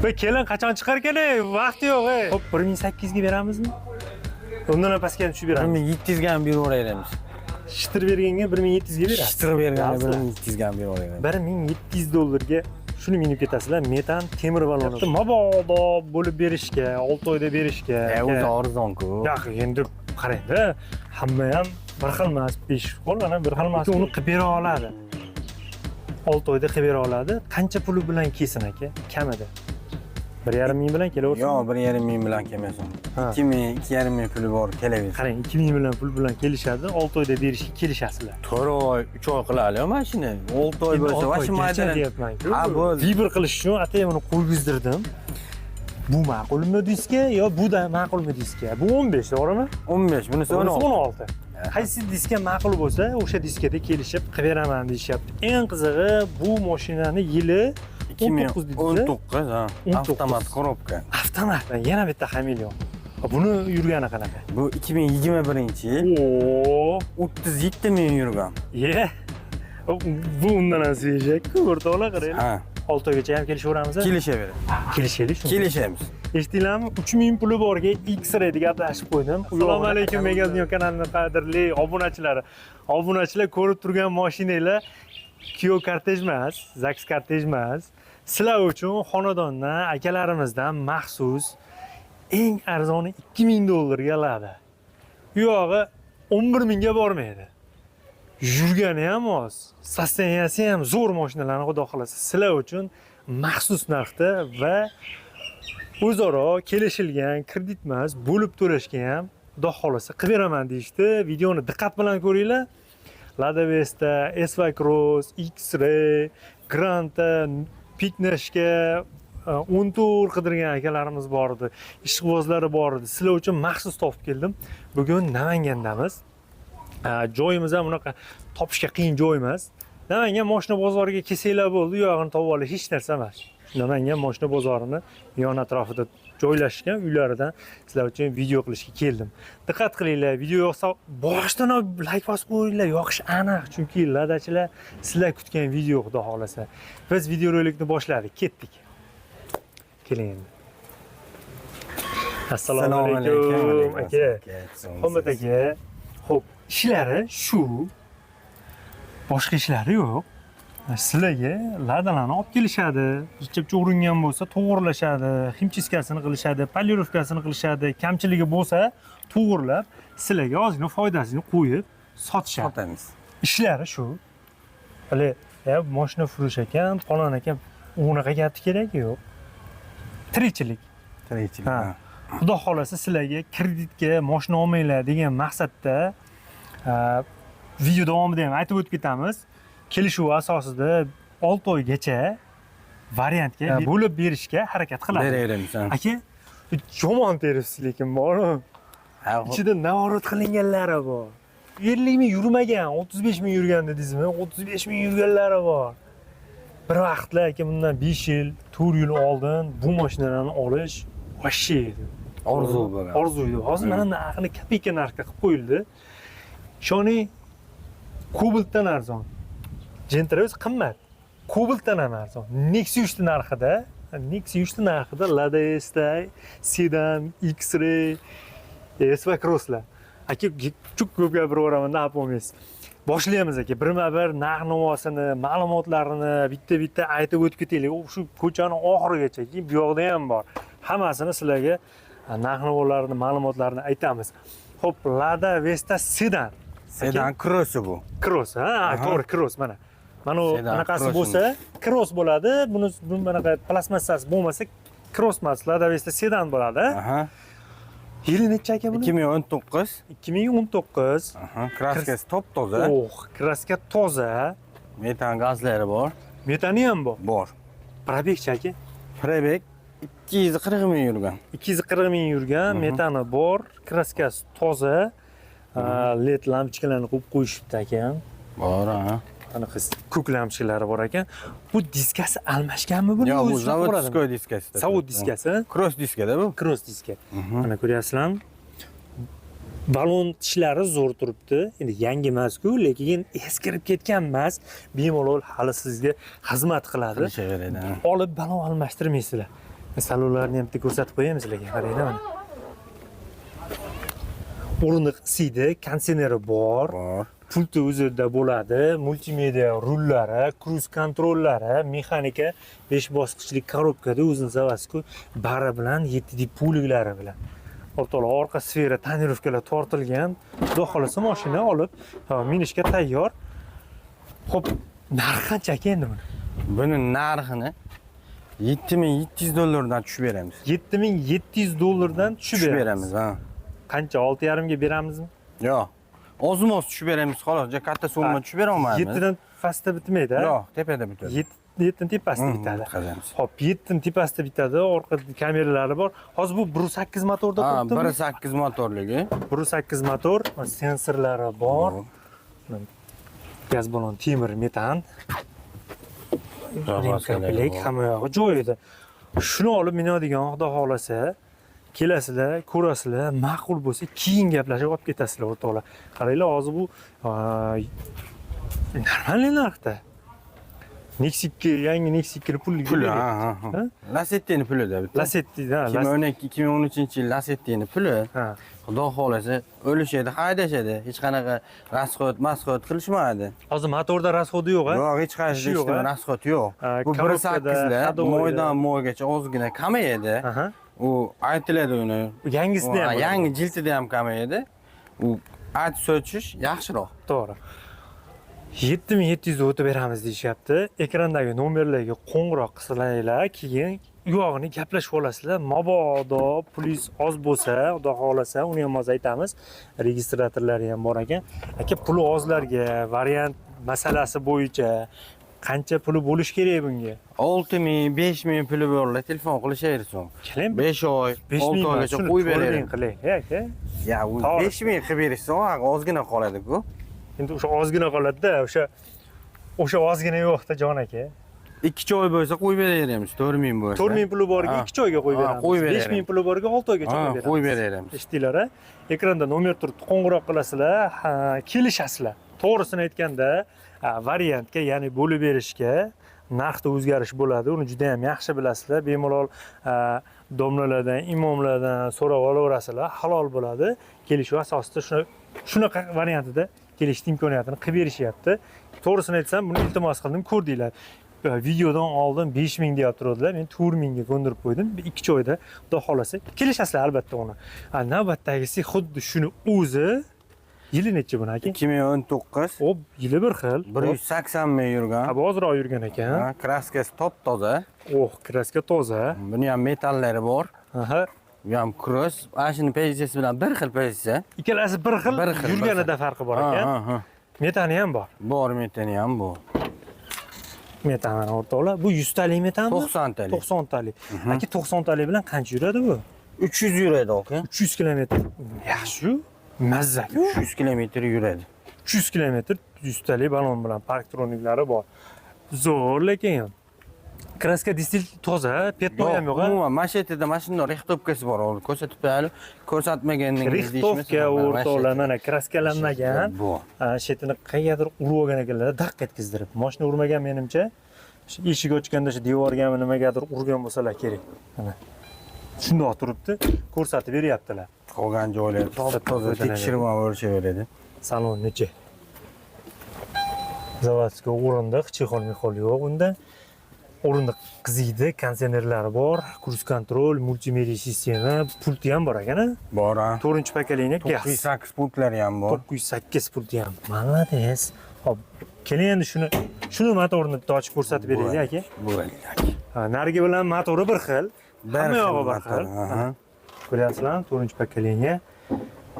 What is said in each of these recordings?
Ve kelin qachon chiqar ekan? Vaqt yo'q. Hop, 1800 ga beramizmi? Undan ham pastga tushib beramiz. 1700 ga ham berib yuboraymiz. Shitir berganga 1700 ga berasiz. Shitir berganga 1700 ga ham berib yuboraymiz. $1700 shuni minib ketasizlar. Metan temir baloni. Mabodo bo'lib berishga, 6 oyda berishga. O'zi arzon-ku. Yo'q, endi qarang-da, hamma ham bir xil emas, 5 qo'lana bir xil emas. Uni qilib bera oladi. 6 oyda qilib bera oladi. Qancha puli bilan kelsin aka? Kamida. 1,5 ming bilan kelaversin. Yo'q, 1,5 ming bilan kelmasin. 2 ming, 2,5 ming puli bor kelaversin. Qarang, 2 ming bilan pul bilan kelishadi, 6 oyda berishga kelishasizlar. 4 oy, 3 oy qilaylik mashina. 6 oy bo'lsa, vashi mayda deyapman-ku. Ha, bo'ldi. Vibr qilish uchun atay buni qo'ygizdirdim. Bu ma'qulmi diska yo bu da ma'qulmi diska? Bu 15, to'g'rimi? 15, bunisi 16. Qaysi diska ma'qul bo'lsa, o'sha diskada kelishib qilib beraman deyishyapti. Eng qizig'i, bu mashinani yili 2019, ha. Avtomat korobka. Avtomat. Yana bitta hamilyon. Buni yurgani qanaqa? Bu 2021-yil. Oo, 37 ming yurgan. ye. Bu undan ham sejak-ku, o'rtoqlar qarang. Ha. 6 oygacha ham kelishaveramiz. Kelishaveradi. Kelishaylik. Kelishamiz. Eshitdinglarmi? 3000 puli borga X-ray deb gaplashib qo'ydim. Assalomu alaykum Megazniyo kanalining qadrli obunachilari. Obunachilar ko'rib turgan mashinanglar Kia kortej emas, Zax kortej emas. Sizlar uchun xonadondan, akalarimizdan maxsus eng arzoni $2000 oladi. U yog'i 11 mingga bormaydi. Yurgani ham oz, sosteniyasi ham zo'r mashinalarni xudo xolasa sizlar uchun maxsus narxda va o'zaro kelishilgan kredit emas, bo'lib to'lashga ham xudo xolasa qilib beraman deyishdi. Videoni diqqat bilan ko'ringlar. Lada Vesta, SV Cross, X-Ray, Granta, Fitnessga 10 tur qidirgan akalarimiz bor edi. Ishqibozlari bor edi. Sizlar uchun maxsus topib keldim. Bugun Namangandamiz. Joyimiz ham unaqa topishga qiyin joy emas. Namangan mashina bozoriga kelsanglar bo'ldi, u yog'ini topib olish hech narsa emas. Namangan mashina bozorini yon atrofida joylashgan uylaridan sizlar uchun video qilishga keldim. Diqqat qilinglar, video yoqsa boshdan like bosib qo'yinglar, yoqish aniq, chunki ladachilar sizlar kutgan video xudo xolasa. Biz videorolikni boshladik, ketdik. Keling endi. Assalomu alaykum aka. Hurmat aka. Xo'p, ishlari shu. Boshqa ishlari yo'q. Sizlarga ladalarni olib kelishadi. Ichib uringan bo'lsa, to'g'rilashadi, ximchiskasini qilishadi, polirovkasini qilishadi, kamchiligi bo'lsa, to'g'rilab, sizlarga ozgina foydasini qo'yib sotishadi. Sotamiz. Ishlari shu. Hali, mashina furush ekan, falon ekan, unaqa gapi kerak yo'q. Tirikchilik. Tirikchilik. Ha. Xudo xolasa sizlarga kreditga mashina olmanglar degan maqsadda video davomida ham aytib o'tib ketamiz. Kelishuv asosida 6 oygacha variantga bo'lib berishga harakat qiladi. Beraveramiz. Aka, yomon terisi lekin bor. Ichida navorot qilinganlari bor. 50 ming yurmagan, 35 ming yurgan dedingizmi? 35 ming yurganlari bor. Bir vaqtlar aka bundan 5 yil, 4 yil oldin bu mashinalarni olish vashshi edi. Orzu bo'lgan. Orzu edi. Hozir mana narxini kopeyka narxga qilib qo'yildi. Ishoning, Cobalt'dan arzon. Gentravis qimmat. Cobalt'dan ham arzon. Nexia 3 narxida, Nexia 3 narxida Lada Vesta, Sedan, X-Ray, SV Cross'lar. Aka, çok ko'p gapiraveramanda deb bo'lmaysiz. Boshlaymiz aka. Birma-bir narx-navosini, ma'lumotlarini bitta-bitta aytib o'tib ketaylik. Shu ko'chani oxirigacha, bu yoqda ham bor. Hammasini sizlarga narx-navolarni, ma'lumotlarini aytamiz. Xo'p, Lada Vesta Sedan. Sedan Cross bu. Cross, ha, to'g'ri, Cross mana. Mana bunaqasi bo'lsa, Cross bo'ladi. Buni bunaqa plastmassasi bo'lmasa, Cross emas, Lada Vesta Sedan bo'ladi. Aha. Yili necha aka buni? 2019. 2019. Aha, kraskasi top-toza. Kraska toza. Metan gazlari bor. Metani ham bor. Bor. Probegchi aka? Probeg 240 ming yurgan. 240 ming yurgan, metani bor, kraskasi toza. LED lampochkalarni qo'yib qo'yishibdi aka. Bor, ha. Qanaqa ko'k lampochkalari bor ekan. Bu diskasi almashganmi buni? Yo'q, bu zavodskiy diskasi. Zavod diskasi. Cross diskada bu. Cross diska. Mana ko'ryapsizlarmi? Balon tishlari zo'r turibdi. Endi yangi emas-ku, lekin eskirib ketgan emas. Bemalol hali sizga xizmat qiladi. Qilishaveradi. Olib balon almashtirmaysizlar. Salonlarni ham bitta ko'rsatib qo'yaymi sizlarga, qaranglar mana. O'rindiq isiydi, konditsioneri bor. Bor. Pulti o'zida bo'ladi, multimedia rullari, kruz kontrollari, mexanika 5 bosqichli korobkada o'zini zavasiku bari bilan 7 puliklari bilan. O'rtoqlar, orqa sfera tonirovkalar tortilgan. Xudo xolasa mashina olib minishga tayyor. Xo'p, narxi qancha ekan endi buni? Buni narxini $7,700 tushib beramiz. $7,700 tushib beramiz. Ha. Qancha 6,5 ga beramizmi? Yo'q. Ozmoz tushib beramiz, xolos. Juda katta summa tushib bera olmaymiz. 7 dan pastda bitmaydi. Yo'q, tepada bitadi. 7 tepasida bitadi. Qazamiz. Hop, 7 tepasida bitadi, orqada kameralari bor. Hozir bu 1.8 motorda Ha, turibdimi? 1.8 motorligi. 1.8 motor, sensorlari bor. Gaz balon, temir, metan. Komplekt hamma yog'i joyida. Shuni olib minadigan Xudo xolasa, kelasizlar, ko'rasizlar, ma'qul bo'lsa, keyin gaplashib olib ketasizlar o'rtoqlar. Qaranglar, hozir bu normalniy narxda. Nexikka, yangi Nexikka puli Puli, ha. Lasetti'ni pulida bitta. Lasetti, ha. 2012-2013-yil Lasetti'ni puli. Ha. Xudo xolasa o'lishadi, haydashadi. Hech qanaqa masxot qilishmaydi. Hozir motorda rasxodi yo'q, ha? Yo'q, hech qaysi yo'q, ishda rasxot yo'q. Bu 1.8lar moydan moygacha ozgina kamayadi. Aha. U aytiladi uni. Yangisida ham. Yangi jildida ham kamayadi. U aytib so'chish yaxshiroq. To'g'ri. 7,700 o'tib beramiz deyishyapti. Ekrandagi nomerlarga qo'ng'iroq qilsanglar, keyin uyog'ini gaplashib olasizlar. Mabodo pulingiz oz bo'lsa, xudo xolasa, uni ham hozir aytamiz. Registratorlari ham bor ekan. Aka, puli ozlarga variant masalasi bo'yicha qancha puli bo'lish kerak bunga? 6,000, 5,000 puli borlar, telefon qilishaversin. Keling, 5 oy, 6 oygacha qo'yib beravering. qiling, aka. Ya, u 5,000 qilib berishsa, ozgina qoladi-ku. Endi o'sha ozgina qoladi-da, o'sha ozgina yo'q-da jon aka. 2 oy bo'lsa qo'yib beraveramiz, 4,000 bo'lsa. 4,000 puli boriga 2 oyga qo'yib beramiz. qo'yib beraveramiz. 5,000 puli boriga 6 oygacha qo'yib beramiz. Qo'yib beraveramiz. Eshitdinglar, ha? Ekranda nomer turibdi, qo'ng'iroq qilasizlar, kelishasizlar. To'g'risini aytganda, variantga, ya'ni bo'lib berishga narxda o'zgarish bo'ladi. Uni juda ham yaxshi bilasizlar. Bemalol domlalardan, imomlardan so'rab olaverasizlar. Halol bo'ladi. Kelishuv asosida shunaqa variantida kelishni imkoniyatini qilib berishyapti. To'g'risini aytsam, buni iltimos qildim, ko'rdinglar. Videodan oldin 5,000 deyib turadilar. Men 4,000 ga ko'ndirib qo'ydim. 2 joyda xudo xolasa kelishasizlar albatta uni. Navbatdagisi xuddi shuni o'zi. Yili necha buni aka? 2019. Hop, yili bir xil. 180 ming yurgan. Ha, ozroq yurgan ekan. Kraskasi top-toza. Kraska toza. Buni ham metallari bor. Aha. Bu ham cross. Ana shuni pozitsiyasi bilan bir xil pozitsiya. Ikkalasi bir xil, yurganida farqi bor ekan. Metani ham bor. Bor, metani ham bor. Metan o'rtoqlar, bu 100 talik metanmi? 90 talik. 90 talik. Aka, 90 talik bilan qancha yuradi bu? 300 yuradi aka. 300 kilometr. Yaxshi-ku. Mazza-ku. 300 kilometr yuradi. 300 kilometr 100 talik balon bilan parktroniklari bor. Zo'r lekin. Kraska distil toza, petno ham yo'q. Umuman mashetida mashina rixtovkasi bor. Ko'rsatib berib, ko'rsatmaganingizda rixtovka o'rtoqlar mana kraskalanmagan. Shetini qayerdir urib olgan ekanlar, daq etkizdirib. Mashina urmagan menimcha. Eshik ochganda shu devorga nimagadir urgan bo'lsalar kerak. Mana. Shundoq turibdi, ko'rsatib beryaptilar. Qolgan joylar toza tekshirib o'lchaveradi. Salon necha? Zavodga o'rindiq, chexol yo'q unda. O'rindiq qiziydi, konditsionerlari bor, kruz kontrol, multimedia sistema, pulti ham bor ekan-a? Bor. 4-pakalini gaz. 908 pultlari ham bor. 908 pulti ham. Malades. Hop, keling endi shuni motorini ochib ko'rsatib beraylik aka. Bo'ladi aka. Narigi bilan motori bir xil. Hamma yog'i bir xil. Ko'ryapsizlarmi? 4-pakalini.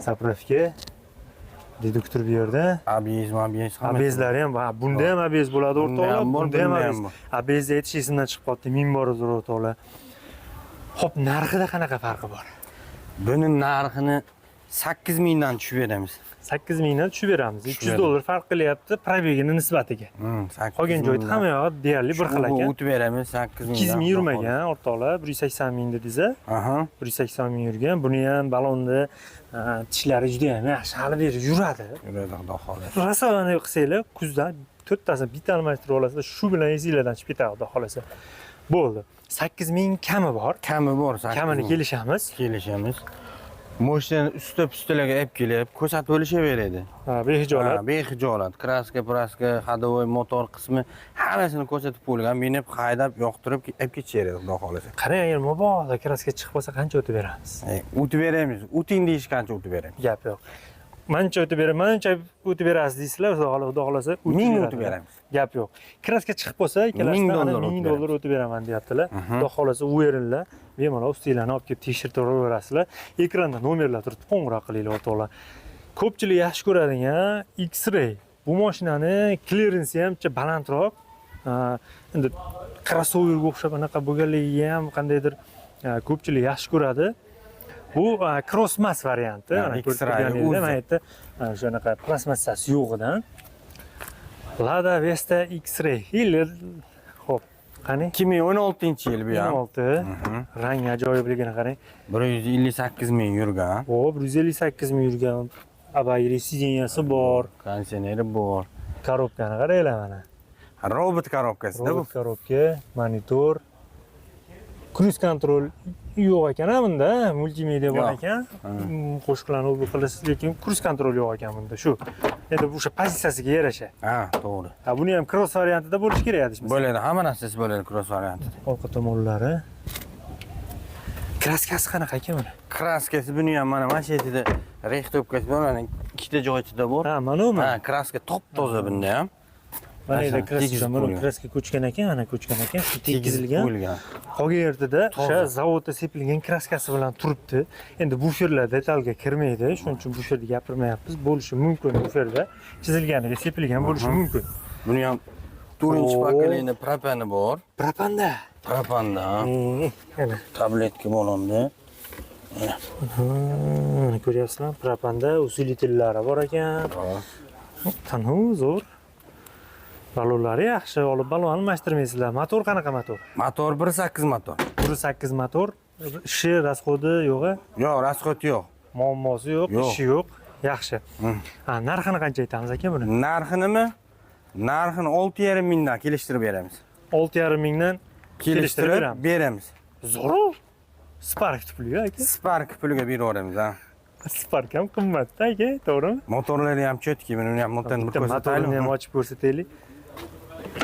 Zapravka. Deduktor bu yerda. ABS hamma. ABSlari ham bor. Bunda ham ABS bo'ladi o'rtoqlar. Bunda ham ABS. ABS aytish esimdan chiqib qoldi. 1000 bor o'rtoqlar. Xo'p, narxida qanaqa farqi bor? Buni narxini 8,000 dan tushib beramiz. 8,000 dan tushib beramiz. $300 farq qilyapti probegini nisbatiga. Qolgan joyda hamma yog'i deyarli bir xil ekan. O'tib beramiz 8,000. 2,000 yurmagan o'rtoqlar, 180 ming dedingiz. 180 ming yurgan. Buni ham balonni tishlari juda ham yaxshi, hali beri yuradi. Yuradi, xudo xolasa. Rasolani qilsanglar, kuzda 4tasini bitta almashtirib olasizlar, shu bilan ezinglardan chiqib ketadi, xudo xolasa. Bo'ldi. 8000 kami bor. Kami bor, 8 Kamini ming. kelishamiz. Kelishamiz. Mashinani ustilarga olib kelib, ko'rsatib olishaveradi. Ha, behijolat. Behijolat. Kraska, praska, hadovoy, motor qismi hammasini ko'rsatib bo'lgan. Meni haydab, yoqtirib olib ketishaveradi, xudo xolasa. Qarang, agar mabodo kraska chiqib qolsa qancha o'tib beramiz? O'tib beramiz. O'ting deyishgancha o'tib beramiz. Gap yo'q. Mancha o'tib beramiz, mancha o'tib berasiz deysizlar, xudo xolasa Ming o'tib beramiz. Gap yo'q. Kraska chiqib qolsa, ikkalasidan $1000 o'tib beraman deyaptilar. Xudo xolasa u yerinlar, bemalol ustinglarni olib kelib tekshirib turaverasizlar. Ekranda nomerlar turibdi, qo'ng'iroq qilinglar o'rtoqlar. Ko'pchilik yaxshi ko'radigan X-Ray. Bu mashinani clearansi ham balandroq. Endi crossoverga o'xshab anaqa bo'lganligi ham qandaydir ko'pchilik yaxshi ko'radi. Bu crossmas varianti. Mana aytdi, shunaqa plastmassasi yo'g'idan. Lada Vesta X-Ray. Xo'p, qani? 2016-yil bu ham. 16. Rang ajoyibligini qarang. 158 ming yurgan. O, 158 ming yurgan. Abayli sideniyasi bor. Konditsioneri bor. Korobkani qaranglar mana. Robot korobkasida bu. Robot korobka, monitor. Cruise control yo'q ekan bunda, multimedia bor ekan. Qo'shiqlarni o'zi qilasiz, lekin cruise control yo'q ekan bunda. Shu. Endi o'sha pozitsiyasiga yarasha. Ha, to'g'ri. Ha, buni ham cross variantida bo'lishi kerak deymiz. Bo'ladi, hamma narsasi bo'ladi cross variantida. Orqa tomonlari. Kraskasi qanaqa ekan buni? Kraskasi buni ham mana mashinada rehtobkasi bor, mana ikkita joyida bor. Ha, mana u. Ha, kraska top-toza bunda ham. Mana edi kraska ko'chgan ekan, mana ko'chgan ekan, tegizilgan. Qolgan yerda o'sha zavodda sepilgan kraskasi bilan turibdi. Endi buferlar detalga kirmaydi, shuning uchun bu yerda gapirmayapmiz. Bo'lishi mumkin, buferda chizilganiga sepilgan bo'lishi mumkin. Buni ham 4-paketli propani bor. Propanda. Propanda. Mana Tabletka bo'lindi. Mana ko'ryapsizlar, propanda usilitellari bor ekan. Qani zo'r. Balonlari yaxshi, olib balon almashtirmaysizlar. Motor qanaqa motor? Motor 1.8 motor. 1.8 motor. Ishi, rasxodi yo'q-a? Yo'q, rasxod yo'q. Muammosi yo'q, ishi yo'q. Yaxshi. Ha, narxini qancha aytamiz aka buni? Narxinimi? Narxini 6,5 mingdan kelishtirib beramiz. 6,5 mingdan kelishtirib beramiz. Zo'r. Spark tupli aka. Spark puliga beraveramiz, ha. Spark ham qimmat-da aka, to'g'rimi? Motorlari ham cho'tki, men uni ham motorni bir ko'rsataylik. Motorni ham ochib ko'rsataylik.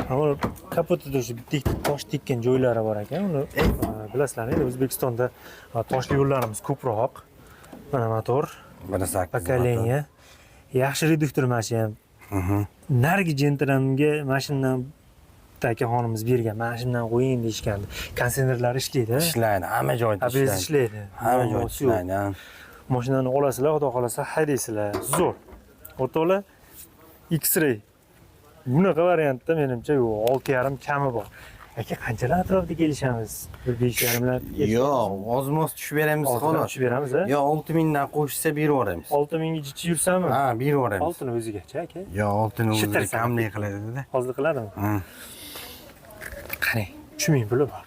Ammo kapotida o'sha tosh tekkan joylari bor ekan. Uni bilasizlar, endi O'zbekistonda toshli yo'llarimiz ko'proq. Mana motor 1.8 pokoleniya. Yaxshi reduktor mashina ham. Nargi jentranga mashinadan akaxonimiz bergan. Mashinadan qo'ying deyishgandi. Konditsionerlar ishlaydi. Ishlaydi, hamma joyda ishlaydi. Ishlaydi. Hamma joyda ishlaydi. Mashinani olasizlar, xudo xolasa haydaysizlar. Zo'r. O'rtoqlar, X-Ray. Bunaqa variantda menimcha 6,5 kami bor. Aka, qanchalar atrofda kelishamiz? 5,5lar. Yo'q, ozmoz tushib beramiz xolos. Tushib beramiz, a? Yo, 6 mingdan qo'shsa beraveramiz. 6 mingga jichi yursami? Ha, beraveramiz. Oltini o'zigacha, aka. Yo, oltini o'ziga kamlik qiladi-da. Hozir qiladimi? Qarang, 3 ming puli bor.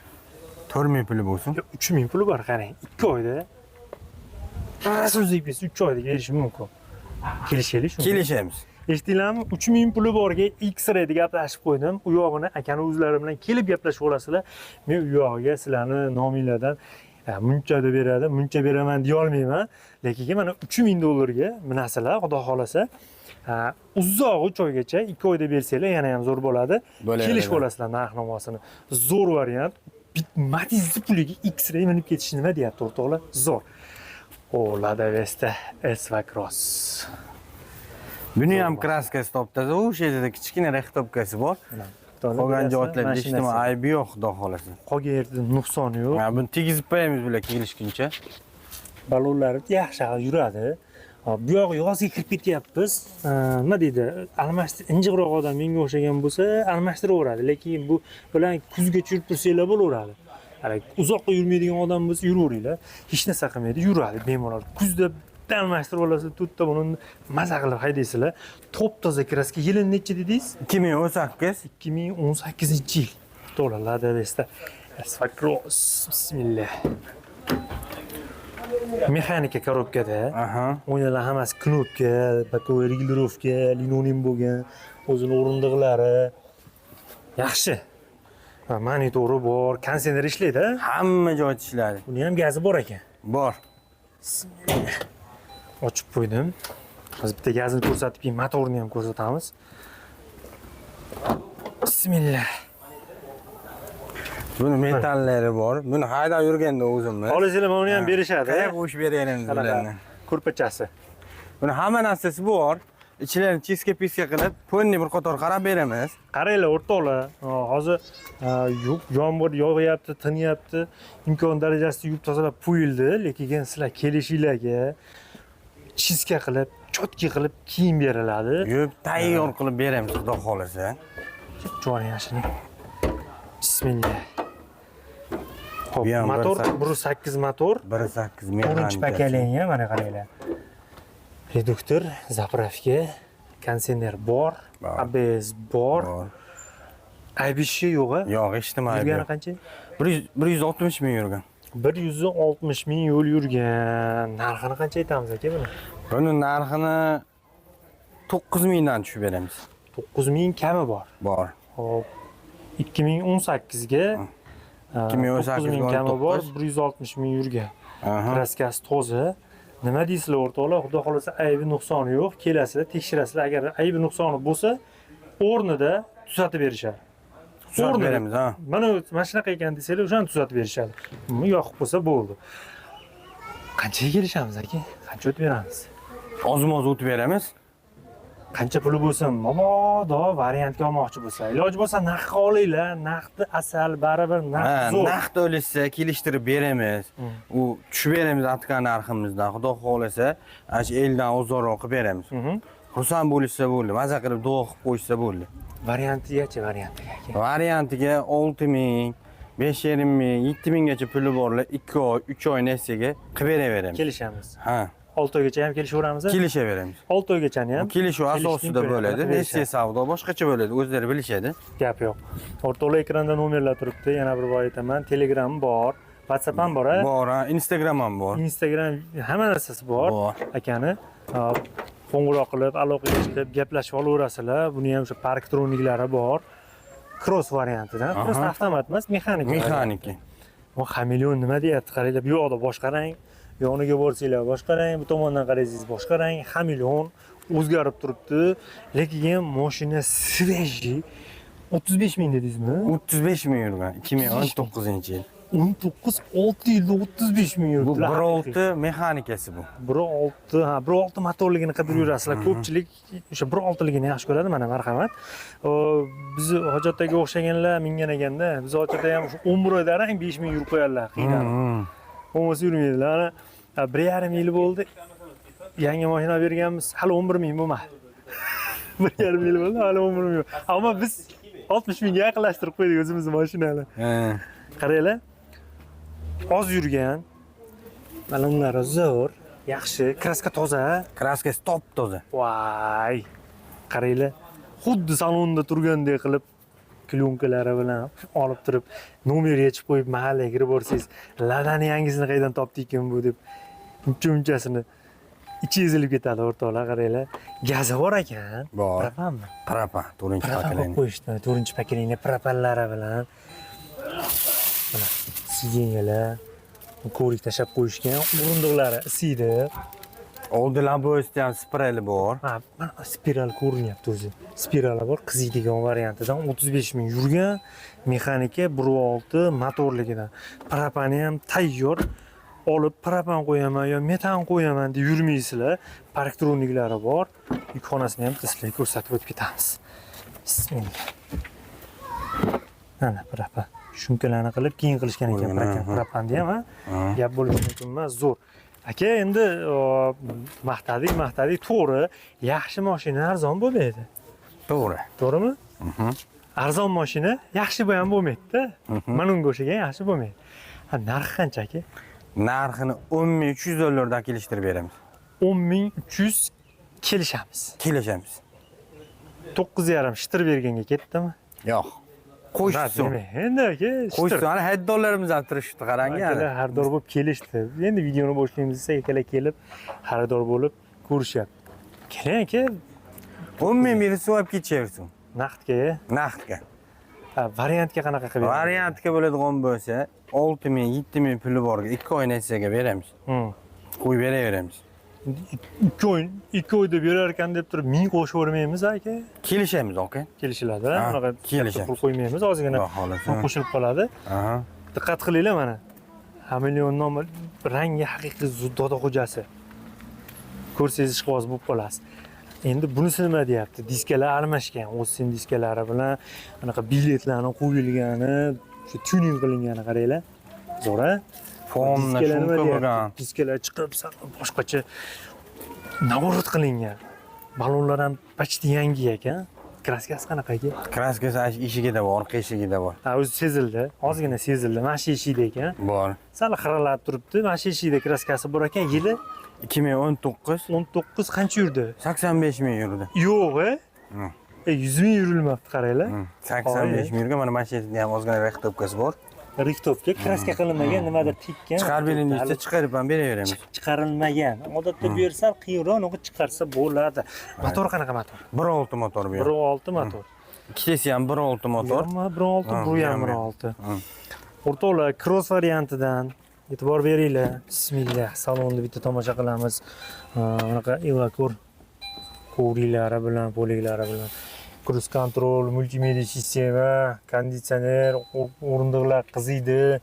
4 ming puli bo'lsin. 3 ming puli bor, qarang. 2 oyda. So'zlik biz 3 oyda berish mumkin. Kelishaylik shunga. Kelishamiz. Eshitdinglarmi? 3 ming puli borga X-Ray deb gaplashib qo'ydim. U yog'ini akani o'zlari bilan kelib gaplashib olasizlar. Men u yog'iga sizlarni nominglardan muncha deb beradi, muncha beraman deya olmayman. Lekin mana $3,000 minasizlar, xudo xolasa. Uzoq 3 oygacha 2 oyda bersanglar yana ham zo'r bo'ladi. Kelishib olasizlar narx-navosini. Zo'r variant. Matizli puliga X-Ray minib ketish nima deyapti o'rtoqlar? Zo'r. O, Lada Vesta S va Cross. Buni ham kraskasi topdi. O'sha yerda kichkina rehtobkasi bor. Qolgan joylarda ijtimoiy aybi yo'q, xudo xolasa. Qolgan yerda nuqsoni yo'q. Ha, buni tegizib qo'yamiz bular kelishguncha. Balonlari yaxshi yuradi. Bu yoq yozga kirib ketyapmiz. Nima deydi? Injiqroq odam menga o'xshagan bo'lsa, almashtiraveradi, lekin bu bilan kuzgacha yurib tursanglar bo'laveradi. Uzoqqa yurmaydigan odam bo'lsa, yuraveringlar. Hech narsa qilmaydi, yuradi bemalol. Kuzda almashtirib olasiz, to'rtta buni maza qilib haydaysizlar. Top-toza kraska. Yili necha dedingiz? 2018. 2018-yil. To'g'ri, Lada Vesta S va Cross. Bismillah. Mexanika korobkada. O'yinlar hammasi knopka, bokovой регулировка, linoleum bo'lgan, o'zini o'rindiqlari. Yaxshi. Monitori bor, kondisioner ishlaydi. Hamma joyda ishlaydi. Buni ham gazi bor ekan. Bor. Ochib qo'ydim. Biz bitta gazini ko'rsatib, keyin motorini ham ko'rsatamiz. Bismillah. Buni metallari bor. Buni haydab yurganda o'zimni. Olisizlar, uni ham berishadi. Qayoq qo'yib berganimiz bilan. Ko'rpachasi. Buni hamma narsasi bor. Ichilarini chiska-piska qilib, ponni bir qator qarab beramiz. Qaranglar o'rtoqlar, hozir yomg'ir yog'yapti, tinyapti, imkon darajasida yuvib tozalab qo'yildi, lekin sizlar kelishinglarga chiska qilib, cho'tki qilib kiyim beriladi. Yuvib tayyor qilib beramiz, xudo xolasa. Jo'ra yashini. Bismillah. Xo'p, Bu ham motor 1.8 motor. 1.8 4 mexanika. pokoleniya, mana qaranglar. Reduktor, zapravka, kondisioner bor, ABS bor. Aybishi yo'q-a? Yo'q, eshitmaydi. Yurgani qancha? 160 ming yurgan. 160 ming yo'l yurgan. Narxini qancha aytamiz aka buni? Buni narxini 9 mingdan tushib beramiz. 9 ming kami bor. Bor. Hop. 2018 ga 2018 ming kami bor, 160 ming yurgan. Kraskasi toza. Nima deysizlar o'rtoqlar? Xudo xolasa aybi nuqsoni yo'q. Kelasizlar, tekshirasizlar. Agar aybi nuqsoni bo'lsa, o'rnida tuzatib berishadi. Tuzatib beramiz, ha. Mana shunaqa ekan desanglar, o'shani tuzatib berishadi. Yo'q bo'lsa bo'ldi. Qanchaga kelishamiz aka? Qancha o'tib beramiz? Oz-moz o'tib beramiz. Qancha puli bo'lsin, mabodo variantga olmoqchi bo'lsa, iloji bo'lsa naqd olinglar, naqdi asal baribir naqd zo'r. Naqd olishsa kelishtirib beramiz. U tushib beramiz atgan narximizdan. Xudo xolasa, ash eldan ozorroq qilib beramiz. Xursand bo'lishsa bo'ldi, maza qilib duo qilib qo'yishsa bo'ldi. Variantigacha variantiga aka. Variantiga 6 ming, 5,5 ming, 7 minggacha puli borlar 2 oy, 3 oy nesiga qilib beraveramiz. Kelishamiz. Ha. 6 oygacha ham kelishaveramiz. Kelishaveramiz. 6 oygachani ham. Kelishuv asosida bo'ladi. Nessiya savdo boshqacha bo'ladi, o'zlari bilishadi. Gap yo'q. O'rtoqlar ekranda nomerlar turibdi. Yana bir bor aytaman, Telegram bor, WhatsApp ham bor-a? Bor, Instagram ham bor. Instagram hamma narsasi bor. Akani qo'ng'iroq qilib, aloqaga chiqib, gaplashib olaverasizlar. Buni ham o'sha parktroniklari bor. Cross variantidan. Cross avtomat emas, mexanika. Mexanika. Bu xameleon nima deyapti? Qaranglar, bu yoqda boshqa rang, yoniga borsanglar boshqa rang, bu tomondan qarasangiz boshqa rang. Xameleon o'zgarib turibdi. Lekin mashina sveji 35 ming dedingizmi? 35 ming yurgan 2019-yil. 6 yilda 35 ming yurdi. Bu 1.6 mexanikasi bu. 1.6, ha, 1.6 motorligini qidirib yurasizlar. Ko'pchilik o'sha 1.6ligini yaxshi ko'radi. Mana marhamat. Biz hojatdagi o'xshaganlar mingan ekanda, biz hojatda ham 11 oyda rang 5 ming yurib qo'yadilar. Qiynalib. Bo'lmasa yurmaydilar. 1,5 yil bo'ldi. Yangi mashina berganmiz, hali 11 ming bo'lmadi. 1,5 yil bo'ldi, hali 11 ming. Ammo biz 60 mingga yaqinlashtirib qo'ydik o'zimizning mashinani. Qaranglar. Oz yurgan. Balanlari zo'r, yaxshi, kraska toza. Kraskasi top toza. Voy. Qaranglar. Xuddi salonda turgandek qilib plyonkalari bilan olib turib, nomer yechib qo'yib mahallaga kirib borsangiz, Ladani yangisini qayerdan topdik-kim bu deb uncha-unchasini ichi ezilib ketadi o'rtoqlar, qaranglar. Gazi bor ekan. Bor. Propanmi? Propan, 4-pokoleniya. Qo'yishdi, 4-pokoleniya propanlari bilan. Mana sidenyalar, ko'rik tashab qo'yishgan, o'rindiqlari isiydi. Oldi lampochka ham spirali bor. Ha, mana spiral ko'rinyapti o'zi. Spirali bor, qiziydigan variantidan 35 ming yurgan, mexanika 1.6 motorligidan. Propani ham tayyor. Olib propan qo'yaman yo metan qo'yaman deb yurmaysizlar. Parktroniklari bor. Yukxonasini ham sizlarga ko'rsatib o'tib ketamiz. Bismillah. Mana propan. Shunkalarni qilib keyin qilishgan ekan propanda ham, ha? Gap bo'lishi mumkin emas, zo'r. Aka, endi maqtadik, to'g'ri. Yaxshi mashina arzon bo'lmaydi. To'g'ri. To'g'rimi? Arzon mashina yaxshi ham bo'lmaydi-da. Mana unga o'xshagan yaxshi bo'lmaydi. Ha, narxi qancha aka? Narxini 10.300 dollardan kelishtirib beramiz. 10.300 kelishamiz. Kelishamiz. 9,5 shitir berganga ketdimi? Yo'q. Qo'shsin. Endi aka, qo'shsin. Ana haydorlarimiz ham turishdi, qarang. Akalar xaridor bo'lib kelishdi. Endi videoni boshlaymiz desa, akalar kelib xaridor bo'lib ko'rishyapti. Keling aka, 10 ming berib olib ketaversin. naqdga. Naqdga. Ha, variantga qanaqa qilib beramiz? Variantga bo'ladigan bo'lsa, 6000, 7000 puli borga 2 oy nechsaga beramiz. Qo'yib beraveramiz. 2 oyda berar ekan deb turib 1000 qo'shib o'rmaymiz aka. Kelishamiz, aka. Kelishiladi, Ha, unaqa kelishamiz. pul qo'ymaymiz, ozgina Xudo xohlasa. pul qo'shilib qoladi. Aha. Diqqat qilinglar mana. Hamilyon nomi rangi haqiqiy doda xo'jasi. Ko'rsangiz ishqiboz bo'lib qolasiz. Endi bunisi nima deyapti? Diskalar almashgan. O'sin diskalari bilan anaqa biletlarni qo'yilgani, shu tuning qilingani qaranglar. Zo'ra. Fonni shuncha bo'lgan. Diskalar chiqib, boshqacha navorot qilingan. Balonlar ham почти yangi ekan. Kraskasi qanaqa ekan? Kraskasi eshigida bor, orqa eshigida bor. Ha, o'zi sezildi. Ozgina sezildi. Mana shu eshikda ekan. Bor. Sal xiralab turibdi. Mana shu eshikda kraskasi bor ekan. Yili 2019 19 qancha yurdi? 85 ming yurdi. Yo'q, 100 ming yurilmabdi qaranglar. 85 ming yurgan. Mana mashinada ham ozgina rextopkasi bor. Rixtovka kraska qilinmagan, nimadir tekkan. Chiqarib bering deysa, chiqarib ham beraveramiz. Chiqarilmagan. Odatda bu yer sal qiyinroq, uni chiqarsa bo'ladi. Motor qanaqa motor? 1.6 motor bu. 1.6 motor. Ikkitasi ham 1.6 motor. 1.6, bu ham 1.6. O'rtoqlar, cross variantidan e'tibor beringlar. Bismillah, salonni bitta tomosha qilamiz. Bunaqa evakor kovrilari bilan, poliklari bilan. Cruise control, multimedia sistema, konditsioner, o'rindiqlar qiziydi.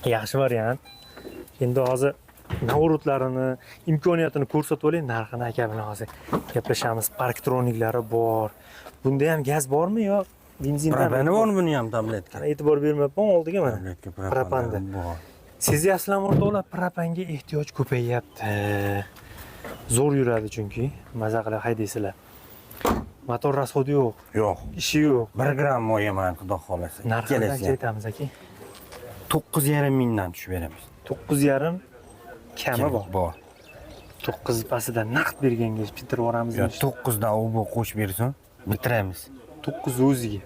Yaxshi variant. Endi hozir navorotlarini, imkoniyatini ko'rsatib oling, narxini aka bilan hozir gaplashamiz. Parktroniklari bor. Bunda ham gaz bormi yo benzin? Propani bormi buni ham tabletka? E'tibor bermayapman oldiga mana. Propanda. Sezyapsizlarmi o'rtoqlar, propanga ehtiyoj ko'payyapti. Zo'r yuradi chunki, maza qilib haydaysizlar. Motor rasxodi yo'q. Yo'q. Ishi yo'q. 1 gramm mo'yaman, xudo xolasa. Narxini qancha aytamiz aka? 9,5 mingdan tushib beramiz. 9,5 kami bor. Bor. 9 pasida naqd berganga bitirib yuboramiz. 9 dan u qo'shib bersin, bitiramiz. 9 o'ziga.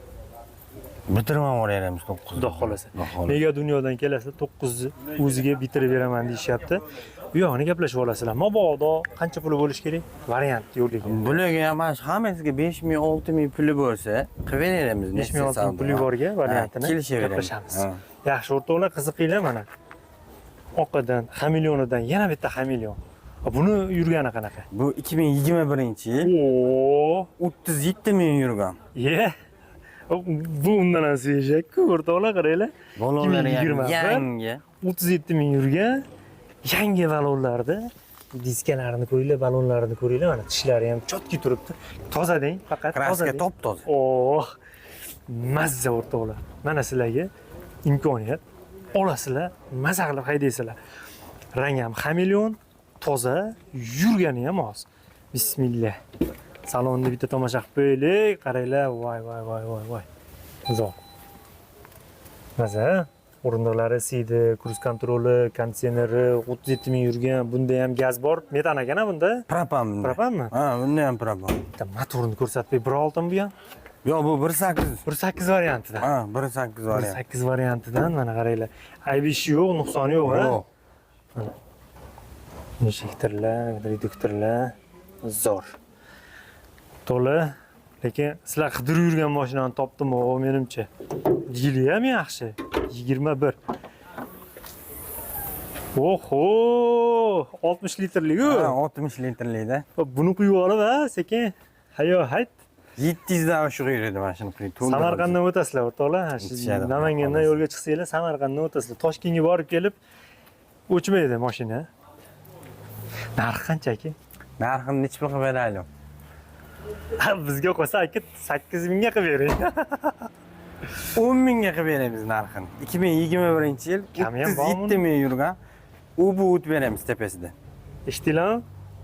Bitirib yuboramiz 9. Xudo xolasa. Nega dunyodan kelasa 9 o'ziga bitirib beraman deyishyapti. Bu yoqni gaplashib olasizlar. Mabodo qancha puli bo'lish kerak? Variant yo'qligiga. Bularga ham hammasiga 5 ming, 6 ming puli bo'lsa, qilib beramiz. 5 ming, 6 ming puli borga variantini gaplashamiz. Yaxshi o'rtoqlar, qiziqinglar mana. Oqidan, xamilyonidan yana bitta xamilyon. Buni yurgani qanaqa? Bu 2021-yil. Oo, 37 ming yurgan. Bu undan ham svejak-ku, o'rtoqlar qaranglar. Balonlari yangi. 37 ming yurgan. Yangi balonlarda diskalarini ko'ringlar, balonlarini ko'ringlar, mana tishlari ham chotki turibdi. Toza deng, faqat toza. Kraska top-toza. Oh, mazza o'rtoqlar. Mana sizlarga imkoniyat olasizlar, mazza qilib haydaysizlar. Rang ham xameleon, toza, yurgani ham oz. Bismillah. Salonni bitta tomosha qilib qo'yaylik. Qaranglar, voy. Zo'r. Mazza. O'rindiqlari siydi, cruise kontroli, konditsioneri 37 ming yurgan. Bunda ham gaz bor. Metan ekan-a bunda? Propan bunda. Propanmi? Ha, bunda ham propan. Bitta motorni ko'rsatib, 1.6 bu ham? Yo'q, bu 1.8. 1.8 variantidan. Ha, 1.8 variant. 1.8 variantidan mana qaranglar. Aybi ishi yo'q, nuqsoni yo'q, ha? Yo'q. Injektorlar, reduktorlar zo'r. To'la, lekin sizlar qidirib yurgan mashinani topdim-ku, menimcha. Yili ham yaxshi. 21. Oho, 60 litrlik-ku. Ha, 60 litrlikda. Buni quyib olib, ha, sekin. Hayo, hayt. 700 dan oshiq yuradi mashina quyib. Samarqanddan o'tasizlar, o'rtoqlar. Namangandan yo'lga chiqsanglar, Samarqanddan o'tasizlar. Toshkentga borib kelib o'chmaydi mashina. Narxi qancha aka? Narxini necha pul qilib beraylik? Bizga qo'sa aka 8 mingga qilib bering. 10 mingga qilib beramiz narxini. 2021-yil 37 ming yurgan. U bu o'tib beramiz tepasida. Eshitdinglarmi?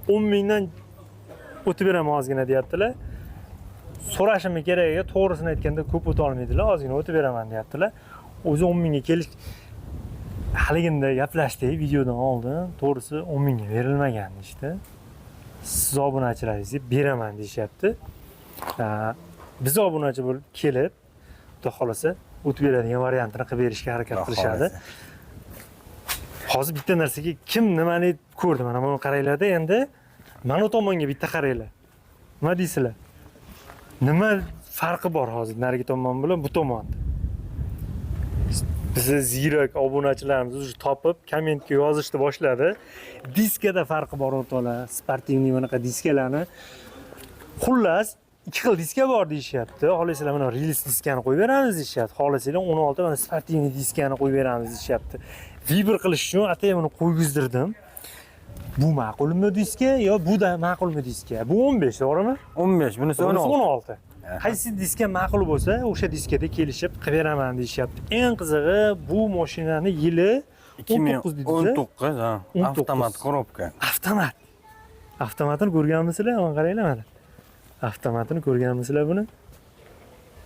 10 mingdan o'tib beraman ozgina deyaptilar. So'rashimni keragiga to'g'risini aytganda ko'p o'ta olmaydilar, ozgina o'tib beraman deyaptilar. O'zi 10 mingga kelish haliginda gaplashdik videodan oldin, to'g'risi 10 mingga berilmagan işte. Siz obunachilaringizga beraman deyishyapti. Biz obunachi bo'lib kelib, xudo xolasa o'tib beradigan variantini qilib berishga harakat qilishadi. Hozir bitta narsaga kim nimani ko'rdi, mana buni qaranglarda, endi mana tomonga bitta qaranglar. Nima deysizlar? Nima farqi bor hozir narigi tomon bilan bu tomonda. Bizni ziyrak obunachilarimiz уже topib kommentga yozishni boshladi. Diskada farqi bor o'rtoqlar. Sportivniy bunaqa diskalarni. Xullas, ikki xil diska bor deyishyapti. Xohlasanglar mana reels diskani qo'yib beramiz deyishyapti. Xohlasanglar 16 mana sportivniy diskani qo'yib beramiz deyishyapti. Vibr qilish uchun atay buni qo'ygizdirdim. Bu ma'qulmi diska yo bu da ma'qulmi diska? Bu 15, to'g'rimi? 15, bunisi 16. Qaysi diska ma'qul bo'lsa, o'sha diskada kelishib qilib beraman deyishyapti. Eng qizig'i, bu mashinani yili 19 dedingiz. 19, ha. 19. Avtomat korobka. Avtomat. Avtomatini ko'rganmisizlar? Mana qaranglar mana. Avtomatini ko'rganmisizlar buni?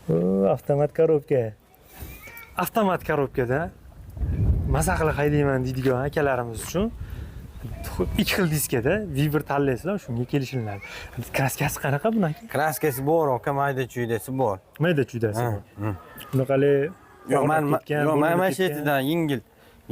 O, avtomat korobka. Avtomat korobkada maza qilib haydayman deydigan akalarimiz uchun ikki xil diskada Vibr tanlaysizlar, shunga kelishinglar. Kraskasi qanaqa bunaki? Kraskasi bor, aka, mayda chuydasi bor. Mayda chuydasi bor. Bunaqali Yo'q, men mashinadan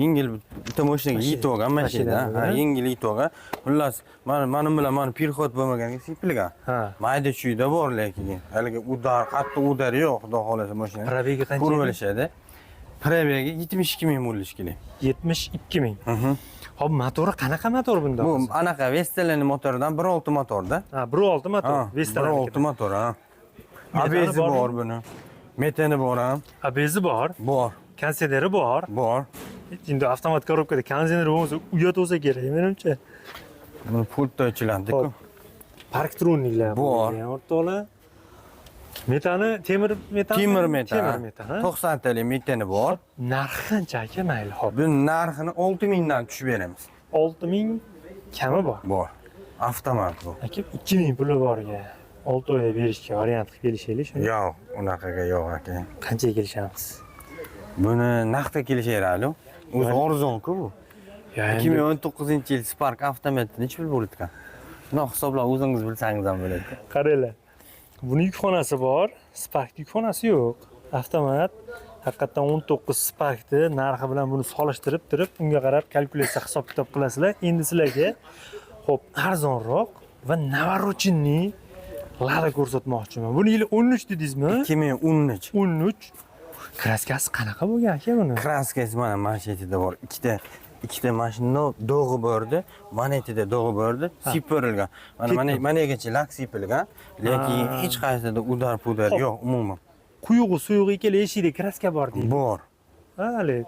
yengil bitta mashinaga yetib olgan mashina. Ha, yengil yetib olgan. Xullas, mana bilan mana pirxod bo'lmaganiga sipilgan. Ha. Mayda chuyda bor lekin. Haligi udar, qattiq udari yo'q, xudo xolasa mashina. Probegi qancha? Pul bo'lishadi. Probegi 72 ming bo'lishi kerak. 72 ming. Hop, motori qanaqa motor bunda? Bu anaqa Vestel'ning motoridan 1.6 motorda. Ha, 1.6 motor. Vestel 1.6 motor, ha. ABS bor buni. Metani bor ham. ABS bor. Bor. Kondisioneri bor. Bor. Endi avtomat korobkada kondisioner bo'lmasa, uyat bo'lsa kerak, menimcha. Buni pultda o'chiladi-ku. Parktroniklar bor. O'rtoqlar. Metani, temir metan. Temir metan. Temir metan, ha? 90 TL metani bor. Narxi qancha aka, mayli, hop. Bu narxini 6 mingdan tushib beramiz. 6 ming kami bor. Bor. Avtomat bu. Aka, 2 ming puli borga 6 oyga berishga variant qilib kelishaylik shuni. Yo'q, unaqaga yo'q aka. Qanchaga kelishamiz? Buni naqdga kelishaveradi. O'zi arzon-ku bu. 2019-yil Spark avtomatni necha pul bo'ldi ekan? Shuni hisoblab o'zingiz bilsangiz ham bo'ladi. Qaranglar. Buni yukxonasi bor, Spark yukxonasi yo'q. Avtomat haqiqatan 19 Sparkni narxi bilan buni solishtirib turib, unga qarab kalkulyatsiya hisob-kitob qilasizlar. Endi sizlarga xo'p, arzonroq va navorochenniy Lada ko'rsatmoqchiman. Buni yili 13 dedingizmi? 2013. 13. Kraskasi qanaqa bo'lgan aka buni? Kraskasi mana mashinada bor. Ikkita mashina dog'i bordi, manetida dog'i bordi, sipirilgan. Managacha lak sipilgan, lekin hech qaysida udar-pudar yo'q umuman. Quyug'i, suyug'i ikkala eshikda kraska bor deydi. Bor. Hali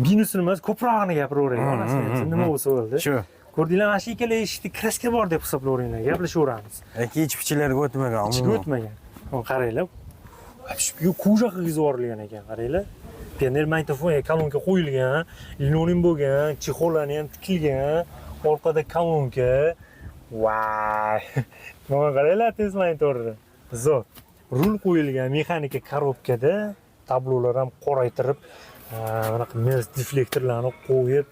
minusini emas, ko'prog'ini gapiravering, onasi nima bo'lsa bo'ldi. Shu. Ko'rdinglar, mana shu ikkala eshikda kraska bor deb hisoblayveringlar, gaplashaveramiz. Lekin ichkichilarga o'tmagan. Ichiga o'tmagan. Qaranglar. Shu kuja qilgizib yuborilgan ekan, qaranglar. Panel magnitofon, kolonka qo'yilgan, linoleum bo'lgan, chexollarni ham tikilgan, orqada kolonka. Vay! Mana qaranglar, Tesla motori. Zo'r. Rul qo'yilgan mexanika korobkada, tablolar ham qoraytirib, bunaqa mes deflektorlarni qo'yib,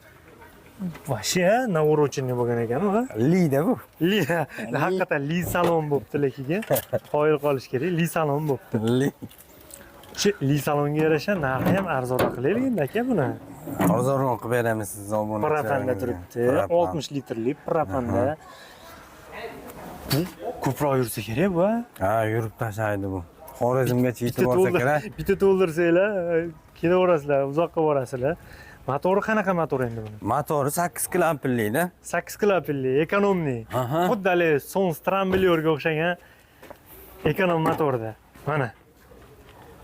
Vashe navorochenniy bo'lgan ekan, ha? Lida bu. Li, haqiqatan li salon bo'pti lekin. Qoyil qolish kerak, li salon bo'pti. Shu li salonga yarasha narxi ham arzonroq qilaylik aka buni. Arzonroq qilib beramiz siz obuna. Propanda turibdi, 60 litrlik propanda. Ko'proq yursa kerak bu. Ha, yurib tashlaydi bu. Xorazmgacha yetib borsa kerak. Bitta to'ldirsanglar, kelaverasizlar, uzoqqa borasizlar. Motori qanaqa motor endi buni? Motori 8 klampilli-da. 8 klampilli, ekonomli. Xuddi son Stramblyorga o'xshagan ekonom motorda. Mana.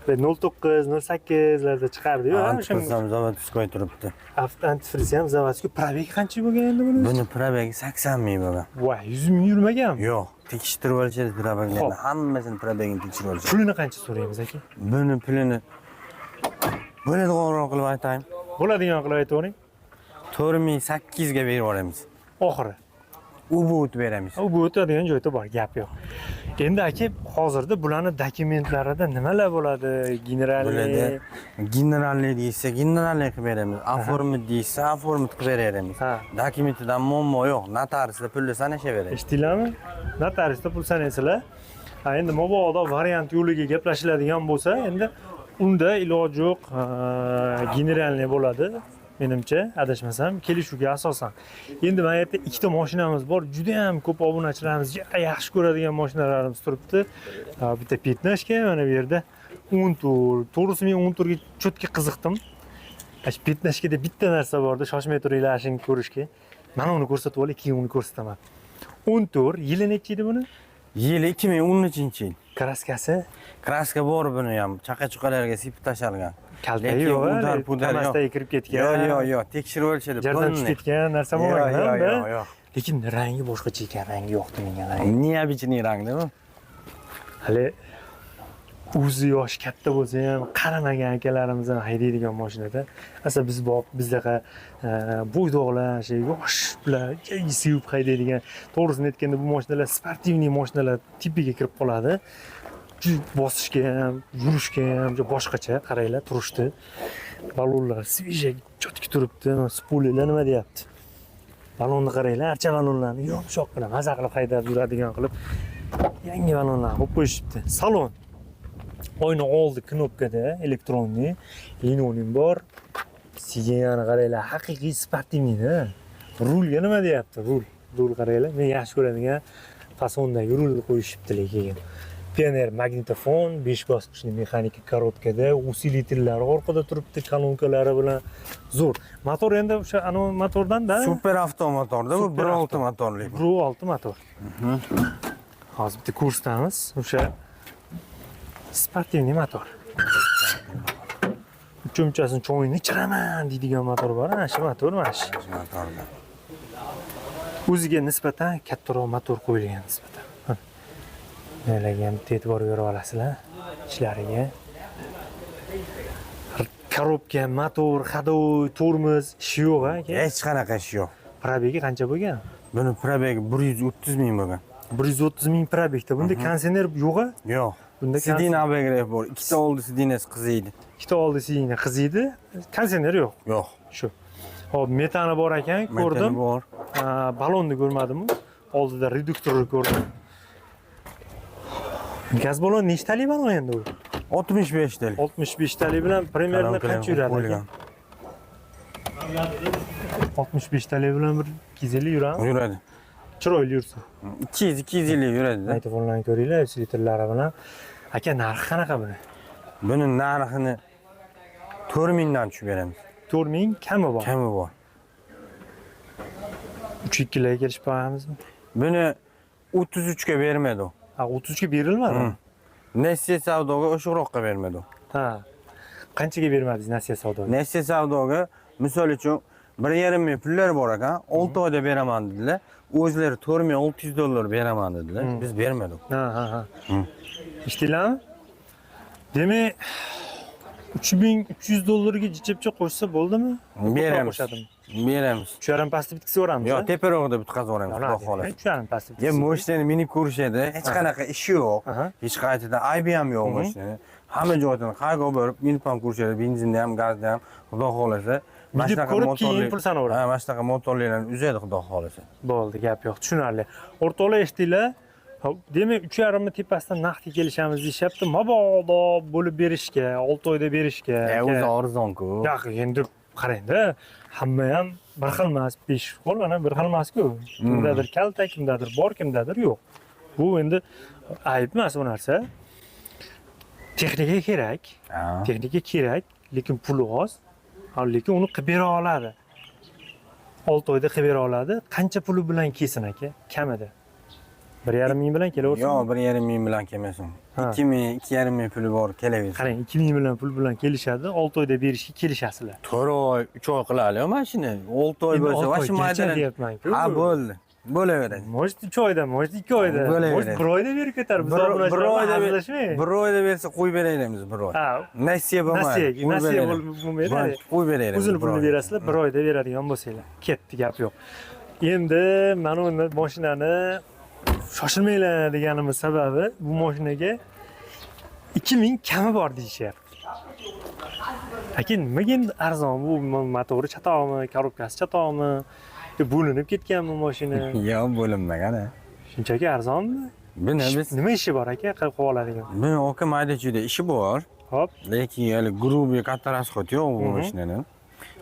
09, 08 larda chiqardi-yu, o'shanga zavodskiy turibdi. Antifriz ham zavodskiy. Probegi qancha bo'lgan endi buni? Buni probegi 80 ming bo'lgan. Voy, 100 ming yurmaganmi? Yo'q, tekshirib olishadi probeglarni. Hammasini probegini tekshirib olishadi. Pulini qancha so'raymiz aka? Buni pulini bo'ladigan qilib aytaymi? Bo'ladigan qilib aytavering. 4800 ga berib yuboramiz. Oxiri. U bu o'tib beramiz. U bu o'tadigan joyda bor, gap yo'q. Endi aka, hozirda bularning dokumentlarida nimalar bo'ladi? Generalniy. Generalniy deysa, generalniy qilib beramiz. Oformit deysa, oformit qilib beramiz. Dokumentidan muammo yo'q. Notariusda pulni sanashaveradi. Eshitdinglarmi? Notariusda pul sanaysizlar. Endi mabodo variant yo'liga gaplashiladigan bo'lsa, endi unda iloji yo'q, generalniy bo'ladi. menimcha, adashmasam, kelishuvga asosan. Endi mana yerda ikkita mashinamiz bor. Juda ham ko'p obunachilarimiz yaxshi ko'radigan mashinalarimiz turibdi. Bitta 15 ga, mana bu yerda 10 tur. To'g'risi men 10 turga cho'tki qiziqdim. 15 ga bitta narsa borda, shoshmay turinglar shuni ko'rishga. Mana uni ko'rsatib olay, keyin uni ko'rsataman. 10 tur, yili necha edi buni? Yili 2013-yil. Kraskasi? Kraska bor buni ham, chaqa-chuqalarga sepib tashalgan. Kaltayi yo'q, Damasdaga kirib ketgan. Yo'q, tekshirib o'lchadi. Jardan tushib ketgan narsa bo'lmagan. Yo'q. Lekin rangi boshqacha ekan, rangi yoqdi menga rangi. Необычный rangda-ku. Hali o'zi yoshi katta bo'lsa ham qaramagan akalarimiz ham haydaydigan mashinada. Asal bizdaqa bo'ydoqlar, yosh bilan sevib haydaydigan, to'g'risini aytganda bu mashinalar sportivniy mashinalar tipiga kirib qoladi. Bosishga ham, yurishga ham boshqacha, qaranglar, turishdi. Balonlar svejak, chotki turibdi. Spoilerlar nima deyapti? Balonni qaranglar, archa balonlarni yumshoqqina maza qilib haydab yuradigan qilib yangi balonlar qo'yib qo'yishibdi. Salon oyna oldi knopkada elektronniy, linoleum bor. Sigenani qaranglar, haqiqiy sportivniyda. Rulga nima deyapti? Rul qaranglar, men yaxshi ko'radigan fasondagi rulni qo'yishibdi lekin. Pioneer magnitofon, 5 bosqichli mexanika korotkada, usilitrlar orqada turibdi, kolonkalari bilan zo'r. Motor endi o'sha motordan-da. Super avtomotorda bu 1.6 motorli. 1.6 motor. Hozir bitta kursdamiz. O'sha sportivniy motor. Cho'mchasini cho'yini ichiraman deydigan motor bor, ana shu motor mana shu. Motorda. O'ziga nisbatan kattaroq motor qo'yilgan nisbatan. Nimalarga ham e'tibor berib olasizlar ishlariga. Korobka, motor, hadovoy, tormoz ishi yo'q aka. Hech qanaqa ish yo'q. Probegi qancha bo'lgan? Buni probegi 130 ming bo'lgan. 130 ming probegda. Bunda konditsioner yo'q-a? Yo'q. Bunda sidina obegrev bor. Ikkita oldi sidinasi qiziydi. Ikkita oldi sidina qiziydi. Konditsioner yo'q. Yo'q. Shu. Hop, metani bor ekan, ko'rdim. Metani bor. Balonni ko'rmadim. Oldida reduktorni ko'rdim. Gaz balon nechtalik balon endi u? 65 talik. 65 talik bilan primerni qancha yuradi? 65 talik bilan bir 250 yuradimi? Yuradi. Chiroyli yursa. 200-250 yuradi-da. Aytib ko'ringlar, usilitrlari bilan. Aka, narxi qanaqa buni? Buni narxini 4000 dan tushib beramiz. 4000 kami bor. Kami bor. 3-2 larga kelishib qo'yamizmi? Buni 33 ga bermadi u. 33 ga berilmadi. Nessiya savdoga o'shiqroqqa bermadi u. Ha. Qanchaga bermadingiz Nessiya savdoga? Nessiya savdoga misol uchun 1,5 ming pullar bor ekan, 6 oyda beraman dedilar. O'zlari $4,600 beraman dedilar. Biz bermadik. Ha. Eshitdinglarmi? Demak, $3,300 ga jichibcha qo'shsa bo'ldimi? Beramiz. Beramiz. 3,5 pastni bitkazib Yo'q, teparog'ida bitkazib yuboramiz, xudo xohlasa. 3,5 pastni. Mashinani minib ko'rishadi, hech qanaqa ishi yo'q. Hech qayerda aybi ham yo'q mashinani. Hamma joydan qayga borib minib ham ko'rishadi, benzinda ham, gazda ham, xudo xohlasa. Minib ko'rib keyin pul sanaveradi. Ha, mana shunaqa motorlarni uzadi, xudo xohlasa. Bo'ldi, gap yo'q, tushunarli. O'rtoqlar eshitdinglar? Demak, 3,5 ming tepasidan naqdga kelishamiz deyapti. Mabodo bo'lib berishga, 6 oyda berishga. O'zi arzon-ku. Yo'q, endi qarang-da, hamma ham bir xil emas, 5 qo'l mana bir xil emas-ku. Kimdadir kalta, kimdadir bor, kimdadir yo'q. Bu endi ayb emas bu narsa. Texnika kerak. Texnika kerak, lekin puli oz. Lekin uni qilib bera oladi. 6 oyda qilib bera oladi. Qancha puli bilan kelsin aka? Kamida. 1,5 ming bilan kelaversin. Yo'q, 1,5 ming bilan kelmasin. 2 ming, 2,5 ming puli bor, kelaversin. Qarang, 2 ming bilan pul bilan kelishadi, 6 oyda berishga kelishasizlar. 4 oy, 3 oy qilaylik mashina. 6 oy bo'lsa, vashi mayda deyapman-ku. Ha, bo'ldi. Bo'laveradi. Может 3 oyda, может 2 oyda, может 1 oyda berib ketar. Biz bir oyda bersa qo'yib beraymiz 1 oy. Ha, nasiya bo'lmaydi. Nasiya bo'lmaydi. Qo'yib beraymiz. Uzun pulni berasizlar, 1 oyda beradigan bo'lsanglar. Ketdi, gap yo'q. Endi mana uni mashinani shoshilmanglar deganimiz sababi bu mashinaga 2000 kami bor deyishyapti. Lekin nimaga endi arzon bu motori chatoqmi, korobkasi chatoqmi? Bo'linib ketganmi mashina? Yo'q, bo'linmagan. Shunchaki arzonmi? Buni biz nima ishi bor aka, qilib oladigan? Buni aka mayda-chuyda ishi bor. Hop. Lekin hali grubiy katta расход yo'q bu mashinani.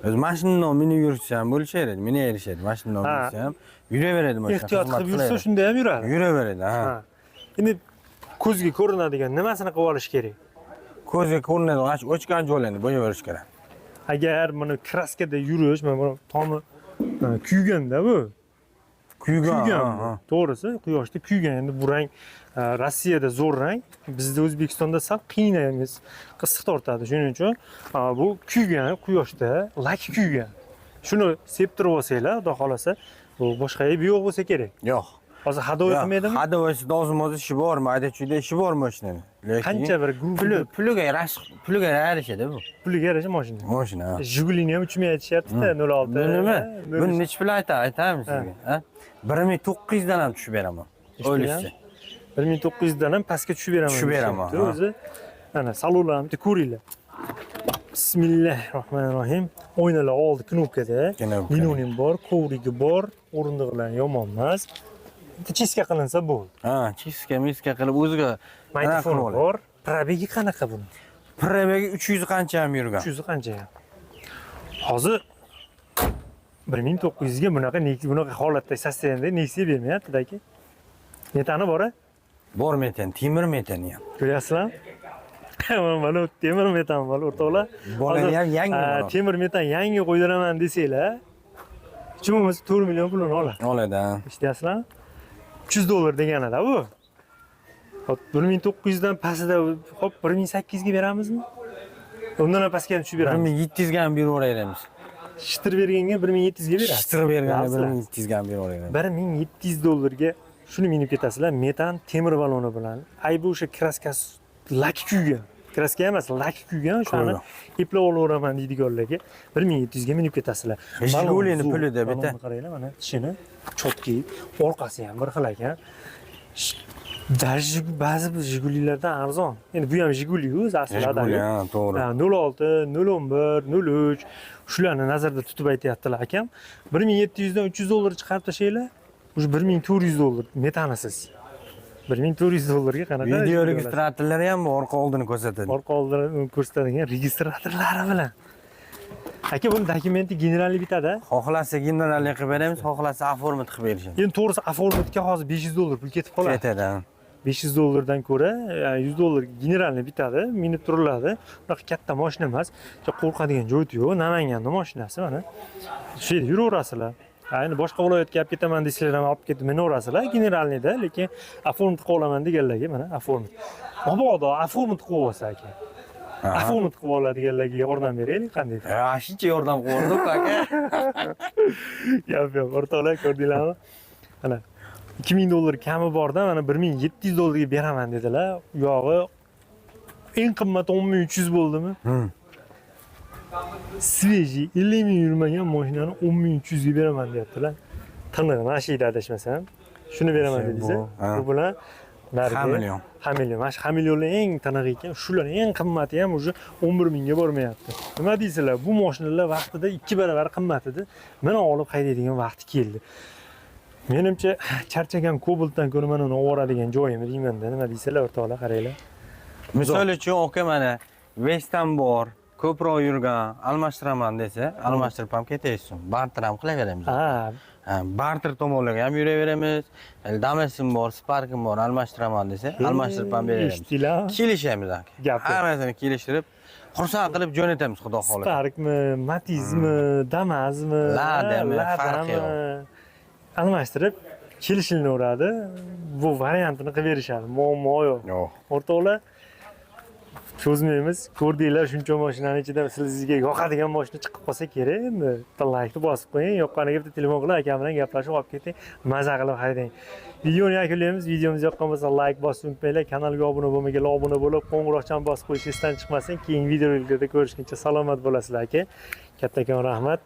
O'zi mashinadan minib yursa ham bo'lishaveradi, minaverishadi. Mashinadan Ha. minsa ham yuraveradi mashina. Ehtiyot xizmat qilib yursa qilaveradi. shunda ham yuradi. Yuraveradi, ha. Ha. Endi ko'zga ko'rinadigan nimasini qilib olish kerak? Ko'zga ko'rinadi, o'chgan joylarni bo'yaverish kerak. Agar mana kraskada yurish, mana bu tomi kuyganda bu. Kuygan. Kuygan. To'g'risi, quyoshda kuygan. Endi bu rang Rossiyada zo'r rang, bizda O'zbekistonda sal qiynaymiz, qissiq tortadi. Shuning uchun bu kuygan, quyoshda lak kuygan. Shuni septirib olsanglar, xudo xolasa, bu boshqa aybi yo'q bo'lsa kerak. Yo'q. Hozir hadovoy qilmaydimi? Hadovoysi dozmoz ishi bormi? Ayda-chuyda ishi bormi mashinani? Qancha bir puliga yarashadi bu. puliga yarasha mashina. Mashina. Jigulini ham uchmay aytishyapti-da, 06. Nima? Buni necha pul aytamiz sizga? 1900 dan ham tushib beraman. O'ylashsa. 1900 dan ham pastga tushib beraman. Tushib beraman, deyapti. O'zi mana salonlarni ko'ringlar. Bismillahirrohmanirrohim. O'ynalar oldi knopkada. Minonim bor, kovrigi bor, o'rindiqlar yomon emas. Chiska qilinsa bo'ldi. Ha, chiska qilib o'ziga Mikrofon bor. Probegi qanaqa buni? Probegi 300 qancha ham yurgan. 300 qancha ham. Hozir 1900 ga bunaqa holatda sostoyanda Nexia bermayapti aka. Metani bor-a? Bor metan, temir metani ham. Ko'ryapsizlarmi? Mana temir metan bor o'rtoqlar. Bo'ladi ham yangi. Temir metan yangi qo'ydiraman desanglar, chumimiz 4 million pulini oladi. Oladi. Eshityapsizlarmi? $300 deganida bu. Hop 1900 dan pastida hop 1800 ga beramizmi? Undan ham pastga tushib beramiz. 1700 ga ham beraveramiz. Shitir berganga 1700 ga berasiz. Shitir berganga 1700 ga ham beraveramiz. $1700 ga shuni minib ketasizlar, metan temir baloni bilan. Aybi o'sha kraskasi lak kuygan. Kraska emas, lak kuygan, o'shani eplab olaveraman deydiganlarga 1700 ga minib ketasizlar. Jigulini pulida bitta. Qaranglar, mana tishini chotki, orqasi ham bir xil ekan. Ba'zi Jigulilardan arzon. Endi bu ham Jiguli o'zi aslida. Ha, to'g'ri. 06, 011, 03 shularni nazarda tutib aytayaptilar akam. $1700 dan $300 chiqarib tashlaylar. O'sha $1400 metanisiz. $1400 ga qanaqa? Video registratorlari ham orqa oldini ko'rsatadi. Orqa oldini ko'rsatadigan registratorlari bilan. Aka, buni dokumenti generalni bitadi. Xohlasa generalni qilib beramiz, xohlasa oformat qilib berishadi. Endi to'g'risi oformatga hozir $500 pul ketib qoladi. Ketadi. $500 dan ko'ra $100 generalni bitadi, minib turiladi. Bunaqa katta mashina emas. Qo'rqadigan joyi yo'q. Namanganda mashinasi mana. Shu yerda yuraverasizlar. Endi boshqa viloyatga olib ketaman desanglar ham olib ketib minaverasizlar generalnida, lekin oformat qilib olaman deganlarga mana oformat. Mabodo oformat qilib olsa aka. Oformat qilib oladiganlarga yordam beraylik qanday? Ha, shuncha yordam qildik aka. Yo'q, o'rtoqlar ko'rdinglarmi? Mana $2000 kami borda mana $1700 ga beraman dedilar. U yog'i eng qimmat 10300 bo'ldimi? Sveji 50 ming yurmagan mashinani 10300 ga beraman deyaptilar. Tiniq, mashina adashmasam. Shuni beraman dedingiz. Bu bilan $1 million. Mana shu millionlar eng tiniq ekan. Shular eng qimmati ham o'sha 11 mingga bormayapti. Nima deysizlar? Bu mashinalar vaqtida 2 barobar qimmat edi. Mana olib haydaydigan vaqti keldi. Menimcha charchagan Cobaltdan ko'ra mana uni oladigan joyim deyman-da. Nima deysizlar o'rtoqlar, qaranglar. Misol uchun aka mana Western bor, ko'proq yurgan, almashtiraman desa, almashtirib ham ketaysiz. Barter ham qilaveramiz. Barter tomonlarga ham yuraveramiz. Damas'im bor, Spark'im bor, almashtiraman desa, almashtirib ham beramiz. Kelishamiz aka. Hammasini kelishtirib, xursand qilib jo'natamiz, xudo xolasa. Sparkmi, Matizmi, Damas'mi, Ladami, farqi yo'q. Almashtirib kelishilaveradi. Bu variantini qilib berishadi. Muammo yo'q. O'rtoqlar, cho'zmaymiz. Ko'rdinglar, shuncha mashinaning ichida sizga yoqadigan mashina chiqib qolsa kerak. Endi laykni bosib qo'ying, yoqqaniga bitta telefon qilib aka bilan gaplashib olib keting, maza qilib haydang. Videoni yakunlaymiz. Videomiz yoqqan bo'lsa like bosib unutmanglar. Kanalga obuna bo'lmaganlar obuna bo'lib, qo'ng'iroqchani bosib qo'yish esdan chiqmasin. Keyingi videolarda ko'rishguncha salomat bo'lasizlar aka. Kattakon rahmat.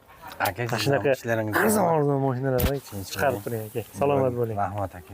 Aka, sizlarning ishlaringiz arzon mashinalarni chiqarib turing aka. Salomat bo'ling. Rahmat aka.